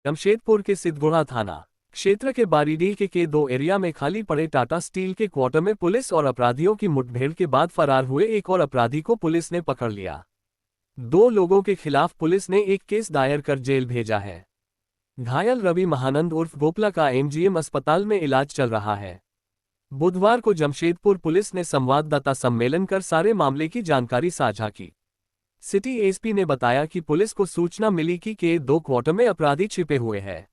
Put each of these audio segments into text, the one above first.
जमशेदपुर के सिद्धगुड़ा थाना क्षेत्र के बारीडीह के 2 एरिया में खाली पड़े टाटा स्टील के क्वार्टर में पुलिस और अपराधियों की मुठभेड़ के बाद फरार हुए एक और अपराधी को पुलिस ने पकड़ लिया। 2 लोगों के खिलाफ पुलिस ने एक केस दायर कर जेल भेजा है। घायल रवि महानंद उर्फ गोपला का एमजीएम अस्पताल में इलाज चल रहा है। बुधवार को जमशेदपुर पुलिस ने संवाददाता सम्मेलन कर सारे मामले की जानकारी साझा की। सिटी एसपी ने बताया कि पुलिस को सूचना मिली कि के 2 क्वार्टर में अपराधी छिपे हुए हैं।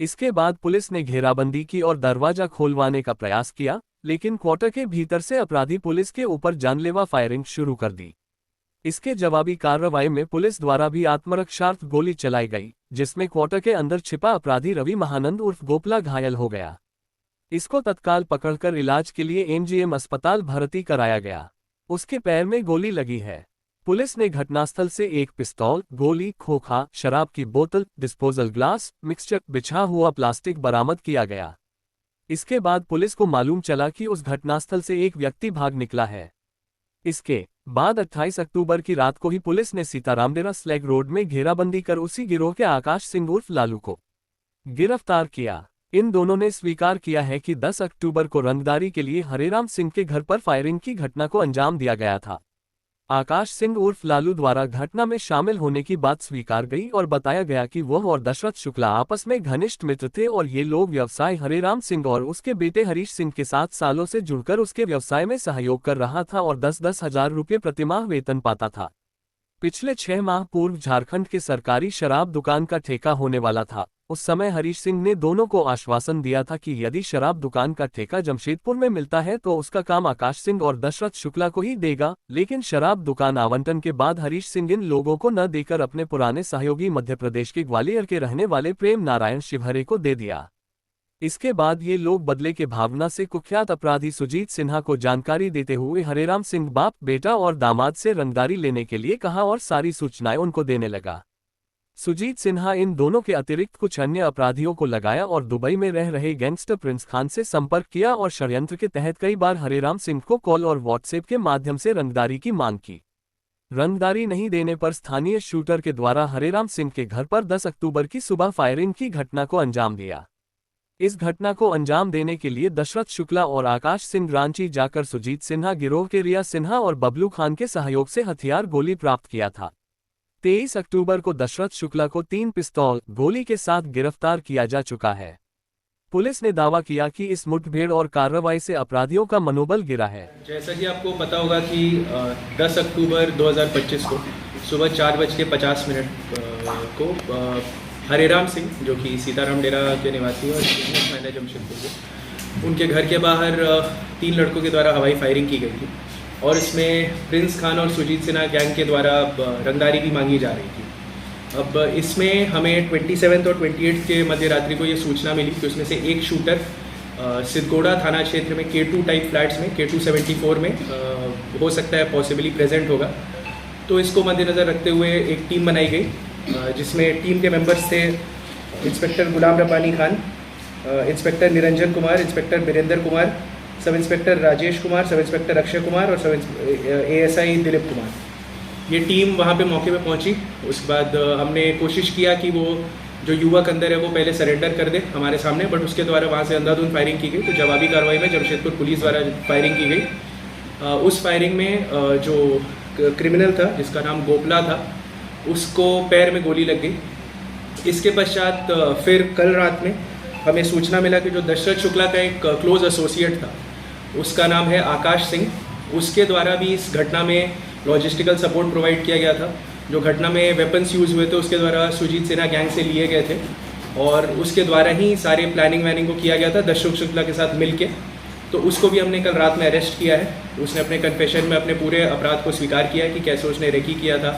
इसके बाद पुलिस ने घेराबंदी की और दरवाजा खोलवाने का प्रयास किया, लेकिन क्वार्टर के भीतर से अपराधी पुलिस के ऊपर जानलेवा फायरिंग शुरू कर दी। इसके जवाबी कार्रवाई में पुलिस द्वारा भी आत्मरक्षार्थ गोली चलाई गई, जिसमें क्वार्टर के अंदर छिपा अपराधी रवि महानंद उर्फ गोपला घायल हो गया। इसको तत्काल पकड़कर इलाज के लिए एमजीएम अस्पताल भर्ती कराया गया। उसके पैर में गोली लगी है। पुलिस ने घटनास्थल से एक पिस्तौल, गोली, खोखा, शराब की बोतल, डिस्पोजल ग्लास, मिक्सचर, बिछा हुआ प्लास्टिक बरामद किया गया। इसके बाद पुलिस को मालूम चला कि उस घटनास्थल से एक व्यक्ति भाग निकला है। इसके बाद 28 अक्टूबर की रात को ही पुलिस ने सीतारामडेरा स्लैग रोड में घेराबंदी कर उसी गिरोह के आकाश सिंह उर्फ लालू को गिरफ्तार किया। इन दोनों ने स्वीकार किया है कि 10 अक्टूबर को रंगदारी के लिए हरेराम सिंह के घर पर फायरिंग की घटना को अंजाम दिया गया था। आकाश सिंह उर्फ लालू द्वारा घटना में शामिल होने की बात स्वीकार गई और बताया गया कि वह और दशरथ शुक्ला आपस में घनिष्ठ मित्र थे और ये लोग व्यवसाय हरेराम सिंह और उसके बेटे हरीश सिंह के साथ सालों से जुड़कर उसके व्यवसाय में सहयोग कर रहा था और 10-10 हजार रुपये प्रतिमाह वेतन पाता था। पिछले 6 माह पूर्व झारखंड के सरकारी शराब दुकान का ठेका होने वाला था। उस समय हरीश सिंह ने दोनों को आश्वासन दिया था कि यदि शराब दुकान का ठेका जमशेदपुर में मिलता है तो उसका काम आकाश सिंह और दशरथ शुक्ला को ही देगा, लेकिन शराब दुकान आवंटन के बाद हरीश सिंह इन लोगों को न देकर अपने पुराने सहयोगी मध्य प्रदेश के ग्वालियर के रहने वाले प्रेम नारायण शिवहरे को दे दिया। इसके बाद ये लोग बदले के भावना से कुख्यात अपराधी सुजीत सिन्हा को जानकारी देते हुए हरेराम सिंह बाप, बेटा और दामाद से रंगदारी लेने के लिए कहा और सारी सूचनाएं उनको देने लगा। सुजीत सिन्हा इन दोनों के अतिरिक्त कुछ अन्य अपराधियों को लगाया और दुबई में रह रहे गैंगस्टर प्रिंस खान से संपर्क किया और षड्यंत्र के तहत कई बार हरेराम सिंह को कॉल और व्हाट्सएप के माध्यम से रंगदारी की मांग की। रंगदारी नहीं देने पर स्थानीय शूटर के द्वारा हरेराम सिंह के घर पर 10 अक्टूबर की सुबह फायरिंग की घटना को अंजाम दिया। इस घटना को अंजाम देने के लिए दशरथ शुक्ला और आकाश सिंह रांची जाकर सुजीत सिन्हा गिरोह के रिया सिन्हा और बबलू खान के सहयोग से हथियार गोली प्राप्त किया था। 23 अक्टूबर को दशरथ शुक्ला को 3 पिस्तौल, गोली के साथ गिरफ्तार किया जा चुका है। पुलिस ने दावा किया कि इस मुठभेड़ और कार्रवाई से अपराधियों का मनोबल गिरा है। जैसा कि आपको पता होगा कि 10 अक्टूबर 2025 को सुबह 4:50 को हरेराम सिंह, जो कि सीतारामडेरा के निवासी और बिजनेसमैन है जमशेदपुर के, उनके घर के बाहर 3 लड़कों के द्वारा हवाई फायरिंग की गई थी और इसमें प्रिंस खान और सुजीत सिन्हा गैंग के द्वारा रंगदारी भी मांगी जा रही थी। अब इसमें हमें 27 और 28 के मध्य रात्रि को ये सूचना मिली कि उसमें से एक शूटर सिद्धगोड़ा थाना क्षेत्र में K2 टाइप फ्लैट्स में K274 में हो सकता है पॉसिबली प्रेजेंट होगा। तो इसको मद्देनज़र रखते हुए एक टीम बनाई गई, जिसमें टीम के मेंबर्स थे inspector Ghulam Rabbani Khan, inspector Niranjan Kumar, inspector Birendra Kumar, sub inspector Rajesh Kumar, sub inspector Akshay Kumar और ASI दिलीप कुमार। ये टीम वहाँ पे मौके पे पहुँची। उसके बाद हमने कोशिश किया कि वो जो युवक अंदर है वो पहले सरेंडर कर दे हमारे सामने, बट उसके द्वारा वहाँ से अंधाधुंध फायरिंग की गई। तो जवाबी कार्रवाई में जमशेदपुर पुलिस द्वारा फायरिंग की गई। उस फायरिंग में जो क्रिमिनल था जिसका नाम गोपला था, उसको पैर में गोली लग गई। इसके पश्चात फिर कल रात में हमें सूचना मिला कि जो दशरथ शुक्ला का एक क्लोज एसोसिएट था, उसका नाम है आकाश सिंह, उसके द्वारा भी इस घटना में लॉजिस्टिकल सपोर्ट प्रोवाइड किया गया था। जो घटना में वेपन्स यूज़ हुए थे उसके द्वारा सुजीत सिन्हा गैंग से लिए गए थे और उसके द्वारा ही सारे प्लानिंग वैनिंग को किया गया था दशरथ शुक्ला के साथ मिल के। तो उसको भी हमने कल रात में अरेस्ट किया है। उसने अपने कन्फेशन में अपने पूरे अपराध को स्वीकार किया है कि कैसे उसने रेकी किया था,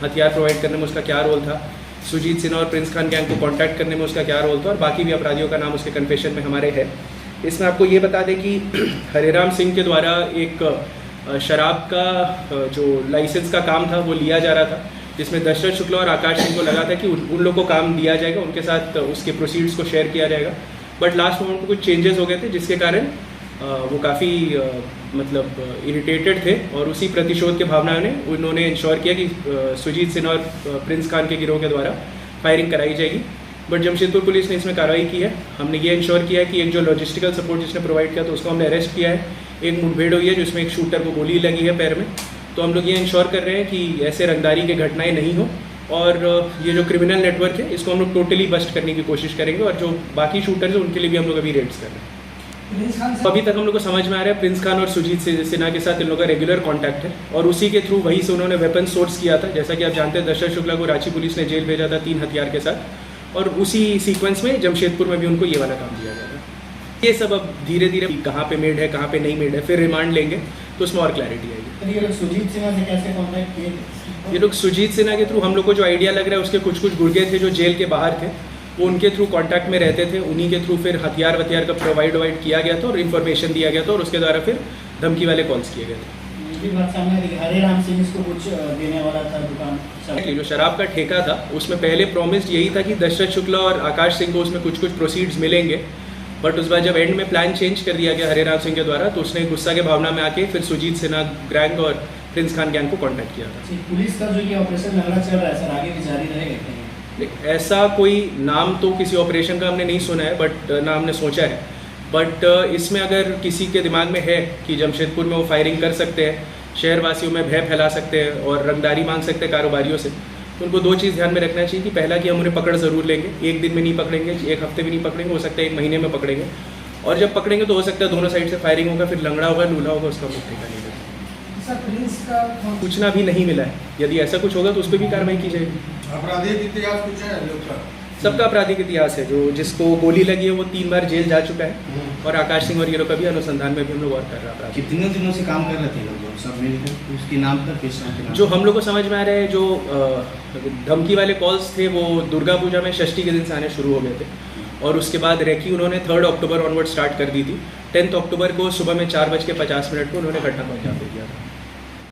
हथियार प्रोवाइड करने में उसका क्या रोल था, सुजीत सिन्हा और प्रिंस खान गैंग को कांटेक्ट करने में उसका क्या रोल था, और बाकी भी अपराधियों का नाम उसके कन्फेशन में हमारे है। इसमें आपको ये बता दें कि हरेराम सिंह के द्वारा एक शराब का जो लाइसेंस का काम था वो लिया जा रहा था, जिसमें दशरथ शुक्ला और आकाश सिंह को लगा था कि उन लोगों को काम दिया जाएगा, उनके साथ उसके प्रोसीड्स को शेयर किया जाएगा। बट लास्ट मोमेंट में कुछ चेंजेस हो गए थे, जिसके कारण वो काफ़ी मतलब इरिटेटेड थे और उसी प्रतिशोध के भावना ने उन्होंने इंश्योर किया कि सुजीत सिन्हा और प्रिंस खान के गिरोह के द्वारा फायरिंग कराई जाएगी। बट जमशेदपुर पुलिस ने इसमें कार्रवाई की है। हमने ये इंश्योर किया है कि एक जो लॉजिस्टिकल सपोर्ट जिसने प्रोवाइड किया तो उसको हमने अरेस्ट किया है। एक मुठभेड़ हुई है जिसमें एक शूटर को गोली लगी है पैर में। तो हम लोग ये इंश्योर कर रहे हैं कि ऐसे रंगदारी की घटनाएं नहीं हो, और ये जो क्रिमिनल नेटवर्क है इसको हम लोग टोटली बस्ट करने की कोशिश करेंगे, और जो बाकी शूटर्स हैं उनके लिए भी हम लोग अभी रेड्स कर रहे हैं। तो अभी तक हम लोग को समझ में आ रहा है प्रिंस खान और सुजीत सिन्हा के साथ इन लोगों का रेगुलर कांटेक्ट है, और उसी के थ्रू वहीं से उन्होंने वेपन सोर्स किया था। जैसा कि आप जानते हैं दशरथ शुक्ला को रांची पुलिस ने जेल भेजा था 3 हथियार के साथ, और उसी सीक्वेंस में जमशेदपुर में भी उनको ये वाला काम दिया गया था। ये सब अब धीरे धीरे कहाँ पे मेड है कहाँ पे नहीं मेड है, फिर रिमांड लेंगे तो उसमें और क्लैरिटी आएगी। ये लोग सुजीत सिन्हा से कैसे कॉन्टैक्ट किए? ये लोग सुजीत सिन्हा के थ्रू, हम लोग को जो आइडिया लग रहा है उसके कुछ गुर्गे थे जो जेल के बाहर थे, वो उनके थ्रू कांटेक्ट में रहते थे। उन्हीं के थ्रू फिर हथियार का प्रोवाइड किया गया था और इन्फॉर्मेशन दिया गया था, और उसके द्वारा फिर धमकी वाले कॉल्स किए गए थे। बात सामने आई, हरे राम सिंह इसको कुछ देने वाला था दुकान। जो शराब का ठेका था उसमें पहले प्रॉमिस्ड यही था कि दशरथ शुक्ला और आकाश सिंह को उसमें कुछ प्रोसीड्स मिलेंगे, बट उस बार जब एंड में प्लान चेंज कर दिया गया हरे राम सिंह के द्वारा, तो उसने गुस्सा के भावना में आके फिर सुजीत सिन्हा गैंग और प्रिंस खान गैंग को कांटेक्ट किया था। पुलिस का जो ये ऑपरेशन लग रहा चल रहा है सर, आगे भी जारी रहेगा? ऐसा कोई नाम तो किसी ऑपरेशन का हमने नहीं सुना है, बट ना हमने सोचा है। बट इसमें अगर किसी के दिमाग में है कि जमशेदपुर में वो फायरिंग कर सकते हैं, शहरवासियों में भय फैला सकते हैं और रंगदारी मांग सकते हैं कारोबारियों से, तो उनको 2 चीज़ ध्यान में रखना चाहिए कि पहला कि हम उन्हें पकड़ ज़रूर लेंगे। 1 दिन में नहीं पकड़ेंगे, 1 हफ्ते में नहीं पकड़ेंगे, हो सकता है 1 महीने में पकड़ेंगे, और जब पकड़ेंगे तो हो सकता है दोनों साइड से फायरिंग होगा, फिर लंगड़ा होगा लूल्हा होगा, उसका मुक्ति का नहीं होगा। सूचना भी नहीं मिला है, यदि ऐसा कुछ होगा तो उस पर भी कार्रवाई की जाएगी। आपराधिक इतिहास कुछ है लोग का? सबका आपराधिक इतिहास है। जो जिसको गोली लगी है वो 3 बार जेल जा चुका है, और आकाश सिंह और ये लोग का भी अनुसंधान में भी हम लोग और कर रहा है। कितने दिनों से काम कर रहे थे लोग सब मिलकर उसके नाम पर? किस नाम के नाम? जो हम लोग को समझ में आ रहा है, जो धमकी वाले कॉल्स थे वो दुर्गा पूजा में षष्ठी के दिन से आने शुरू हो गए थे, और उसके बाद रेकी उन्होंने 3 अक्टूबर ऑनवर्ड स्टार्ट कर दी थी। 10 अक्टूबर को सुबह में 4:50 को उन्होंने घटना को अंजाम दे दिया था।